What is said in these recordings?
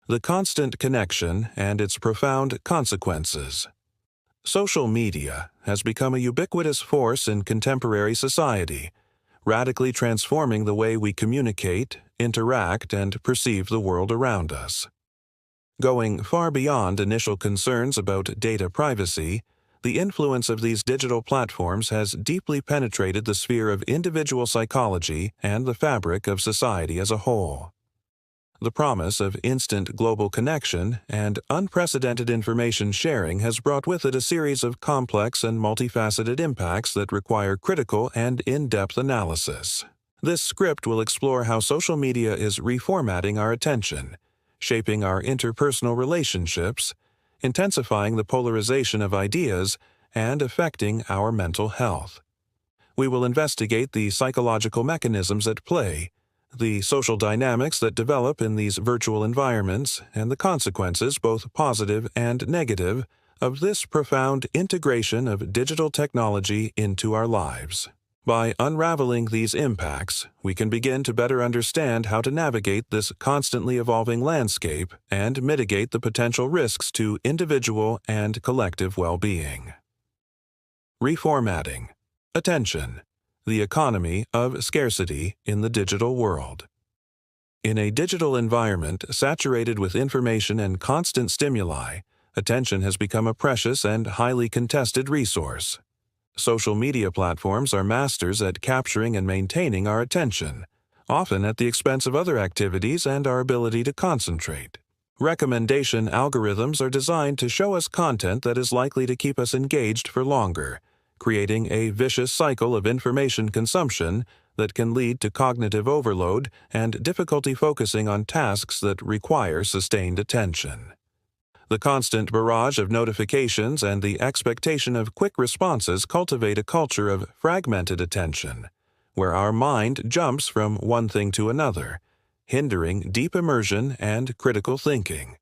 The constant connection and its profound consequences. Social media has become a ubiquitous force in contemporary society, radically transforming the way we communicate, interact, and perceive the world around us. Going far beyond initial concerns about data privacy, the influence of these digital platforms has deeply penetrated the sphere of individual psychology and the fabric of society as a whole. The promise of instant global connection and unprecedented information sharing has brought with it a series of complex and multifaceted impacts that require critical and in-depth analysis. This script will explore how social media is reformatting our attention, shaping our interpersonal relationships, intensifying the polarization of ideas, and affecting our mental health. We will investigate the psychological mechanisms at play, the social dynamics that develop in these virtual environments, and the consequences, both positive and negative, of this profound integration of digital technology into our lives. By unraveling these impacts, we can begin to better understand how to navigate this constantly evolving landscape and mitigate the potential risks to individual and collective well-being. Reformatting. Attention. The economy of scarcity in the digital world. In a digital environment saturated with information and constant stimuli, attention has become a precious and highly contested resource. Social media platforms are masters at capturing and maintaining our attention, often at the expense of other activities and our ability to concentrate. Recommendation algorithms are designed to show us content that is likely to keep us engaged for longer, creating a vicious cycle of information consumption that can lead to cognitive overload and difficulty focusing on tasks that require sustained attention. The constant barrage of notifications and the expectation of quick responses cultivate a culture of fragmented attention, where our mind jumps from one thing to another, hindering deep immersion and critical thinking.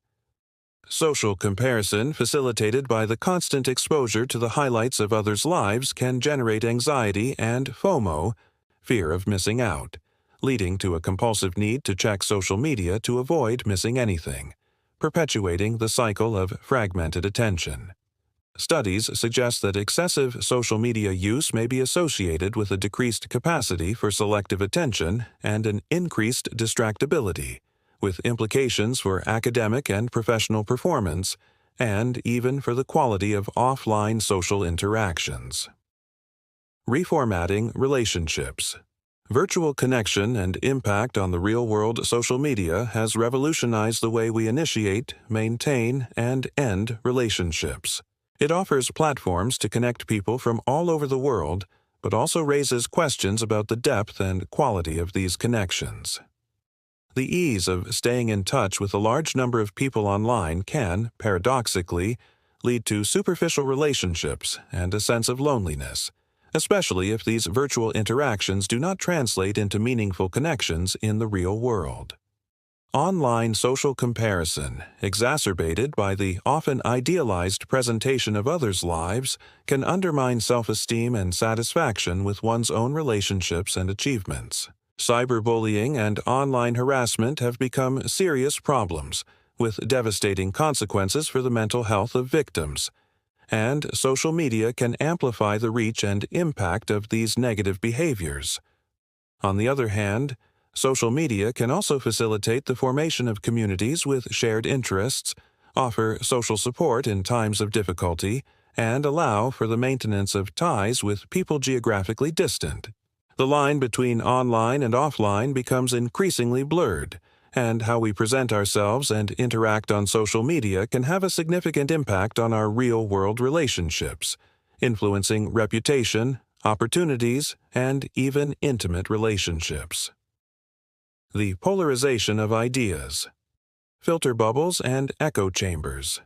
Social comparison, facilitated by the constant exposure to the highlights of others' lives, can generate anxiety and FOMO, fear of missing out, leading to a compulsive need to check social media to avoid missing anything, perpetuating the cycle of fragmented attention. Studies suggest that excessive social media use may be associated with a decreased capacity for selective attention and an increased distractibility, with implications for academic and professional performance, and even for the quality of offline social interactions. Reformatting relationships. Virtual connection and impact on the real-world social media has revolutionized the way we initiate, maintain, and end relationships. It offers platforms to connect people from all over the world, but also raises questions about the depth and quality of these connections. The ease of staying in touch with a large number of people online can, paradoxically, lead to superficial relationships and a sense of loneliness, especially if these virtual interactions do not translate into meaningful connections in the real world. Online social comparison, exacerbated by the often idealized presentation of others' lives, can undermine self-esteem and satisfaction with one's own relationships and achievements. Cyberbullying and online harassment have become serious problems, with devastating consequences for the mental health of victims, and social media can amplify the reach and impact of these negative behaviors. On the other hand, social media can also facilitate the formation of communities with shared interests, offer social support in times of difficulty, and allow for the maintenance of ties with people geographically distant. The line between online and offline becomes increasingly blurred, and how we present ourselves and interact on social media can have a significant impact on our real-world relationships, influencing reputation, opportunities, and even intimate relationships. The polarization of ideas. Filter bubbles and echo chambers.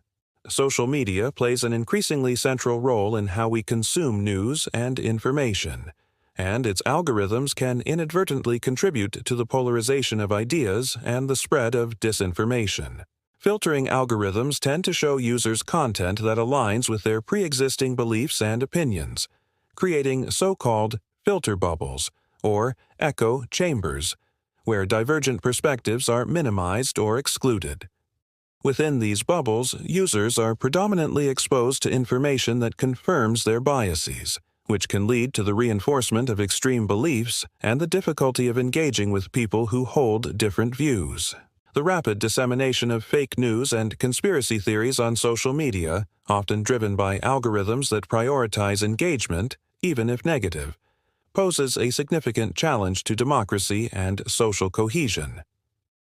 Social media plays an increasingly central role in how we consume news and information, and its algorithms can inadvertently contribute to the polarization of ideas and the spread of disinformation. Filtering algorithms tend to show users content that aligns with their pre-existing beliefs and opinions, creating so-called filter bubbles, or echo chambers, where divergent perspectives are minimized or excluded. Within these bubbles, users are predominantly exposed to information that confirms their biases, which can lead to the reinforcement of extreme beliefs and the difficulty of engaging with people who hold different views. The rapid dissemination of fake news and conspiracy theories on social media, often driven by algorithms that prioritize engagement, even if negative, poses a significant challenge to democracy and social cohesion.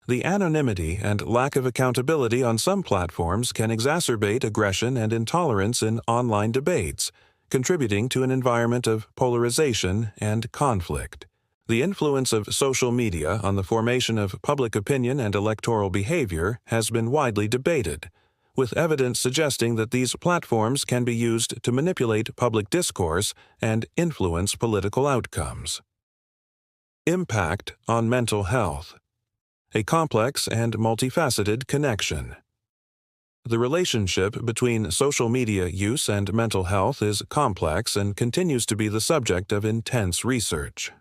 The anonymity and lack of accountability on some platforms can exacerbate aggression and intolerance in online debates, contributing to an environment of polarization and conflict. The influence of social media on the formation of public opinion and electoral behavior has been widely debated, with evidence suggesting that these platforms can be used to manipulate public discourse and influence political outcomes. Impact on mental health. A complex and multifaceted connection. The relationship between social media use and mental health is complex and continues to be the subject of intense research.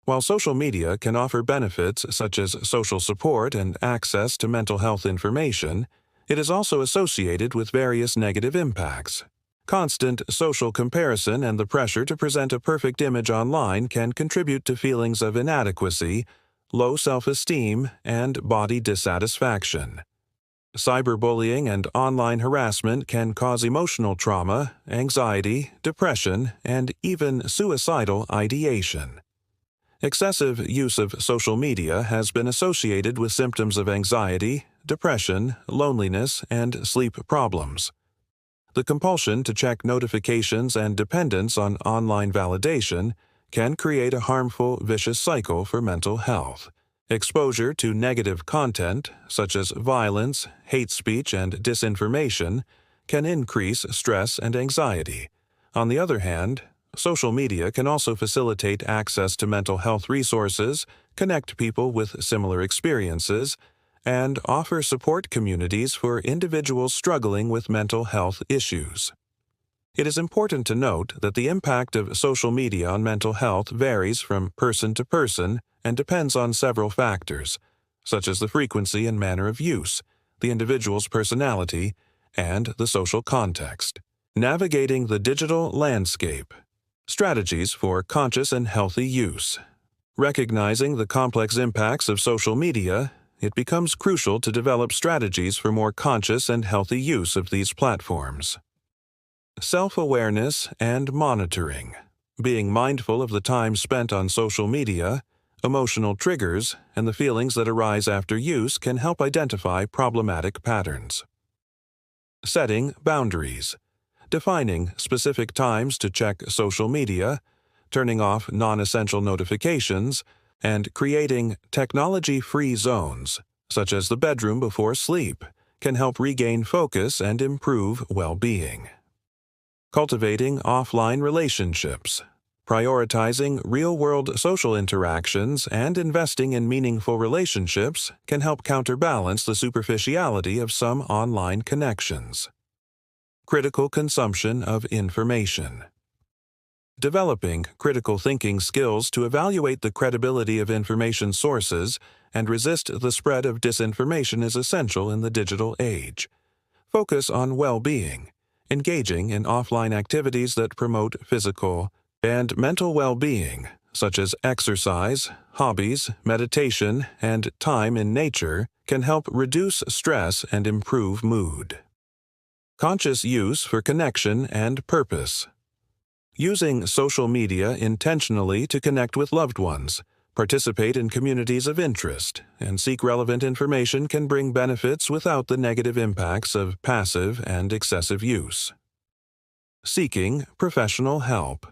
While social media can offer benefits such as social support and access to mental health information, it is also associated with various negative impacts. Constant social comparison and the pressure to present a perfect image online can contribute to feelings of inadequacy, low self-esteem, and body dissatisfaction. Cyberbullying and online harassment can cause emotional trauma, anxiety, depression, and even suicidal ideation. Excessive use of social media has been associated with symptoms of anxiety, depression, loneliness, and sleep problems. The compulsion to check notifications and dependence on online validation can create a harmful, vicious cycle for mental health. Exposure to negative content, such as violence, hate speech, and disinformation, can increase stress and anxiety. On the other hand, social media can also facilitate access to mental health resources, connect people with similar experiences, and offer support communities for individuals struggling with mental health issues. It is important to note that the impact of social media on mental health varies from person to person and depends on several factors, such as the frequency and manner of use, the individual's personality, and the social context. Navigating the digital landscape. Strategies for conscious and healthy use. Recognizing the complex impacts of social media, it becomes crucial to develop strategies for more conscious and healthy use of these platforms. Self-awareness and monitoring. Being mindful of the time spent on social media, emotional triggers, and the feelings that arise after use can help identify problematic patterns. Setting boundaries. Defining specific times to check social media, turning off non-essential notifications, and creating technology-free zones, such as the bedroom before sleep, can help regain focus and improve well-being. Cultivating offline relationships. Prioritizing real-world social interactions and investing in meaningful relationships can help counterbalance the superficiality of some online connections. Critical consumption of information. Developing critical thinking skills to evaluate the credibility of information sources and resist the spread of disinformation is essential in the digital age. Focus on well-being, engaging in offline activities that promote physical and mental well-being, such as exercise, hobbies, meditation, and time in nature, can help reduce stress and improve mood. Conscious use for connection and purpose. Using social media intentionally to connect with loved ones, participate in communities of interest, and seek relevant information can bring benefits without the negative impacts of passive and excessive use. Seeking professional help.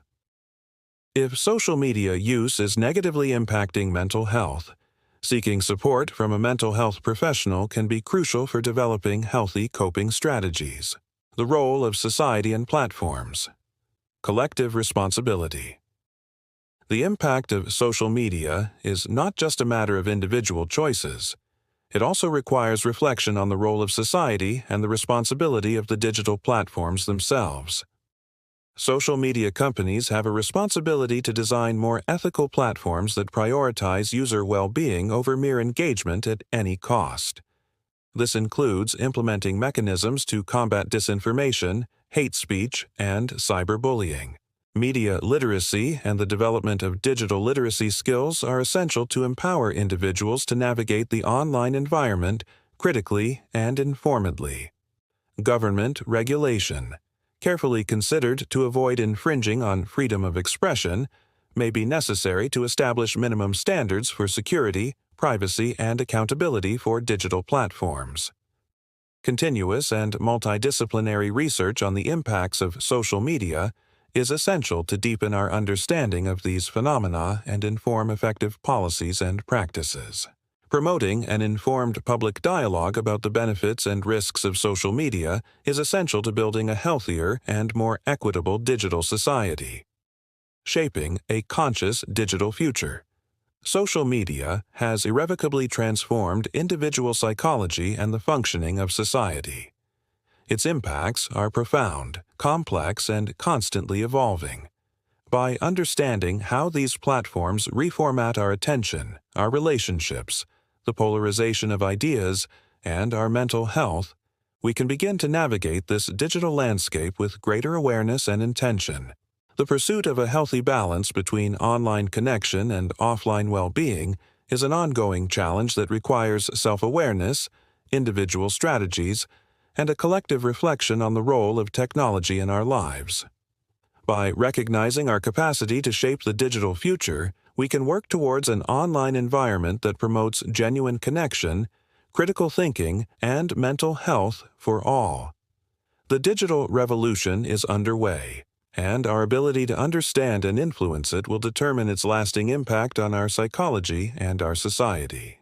If social media use is negatively impacting mental health, seeking support from a mental health professional can be crucial for developing healthy coping strategies. The role of society and platforms. Collective responsibility. The impact of social media is not just a matter of individual choices. It also requires reflection on the role of society and the responsibility of the digital platforms themselves. Social media companies have a responsibility to design more ethical platforms that prioritize user well-being over mere engagement at any cost. This includes implementing mechanisms to combat disinformation, hate speech, and cyberbullying. Media literacy and the development of digital literacy skills are essential to empower individuals to navigate the online environment critically and informedly. Government regulation, carefully considered to avoid infringing on freedom of expression, may be necessary to establish minimum standards for security, privacy, and accountability for digital platforms. Continuous and multidisciplinary research on the impacts of social media is essential to deepen our understanding of these phenomena and inform effective policies and practices. Promoting an informed public dialogue about the benefits and risks of social media is essential to building a healthier and more equitable digital society. Shaping a conscious digital future. Social media has irrevocably transformed individual psychology and the functioning of society. Its impacts are profound, complex, and constantly evolving. By understanding how these platforms reformat our attention, our relationships, the polarization of ideas, and our mental health, we can begin to navigate this digital landscape with greater awareness and intention. The pursuit of a healthy balance between online connection and offline well-being is an ongoing challenge that requires self-awareness, individual strategies, and a collective reflection on the role of technology in our lives. By recognizing our capacity to shape the digital future, we can work towards an online environment that promotes genuine connection, critical thinking, and mental health for all. The digital revolution is underway, and our ability to understand and influence it will determine its lasting impact on our psychology and our society.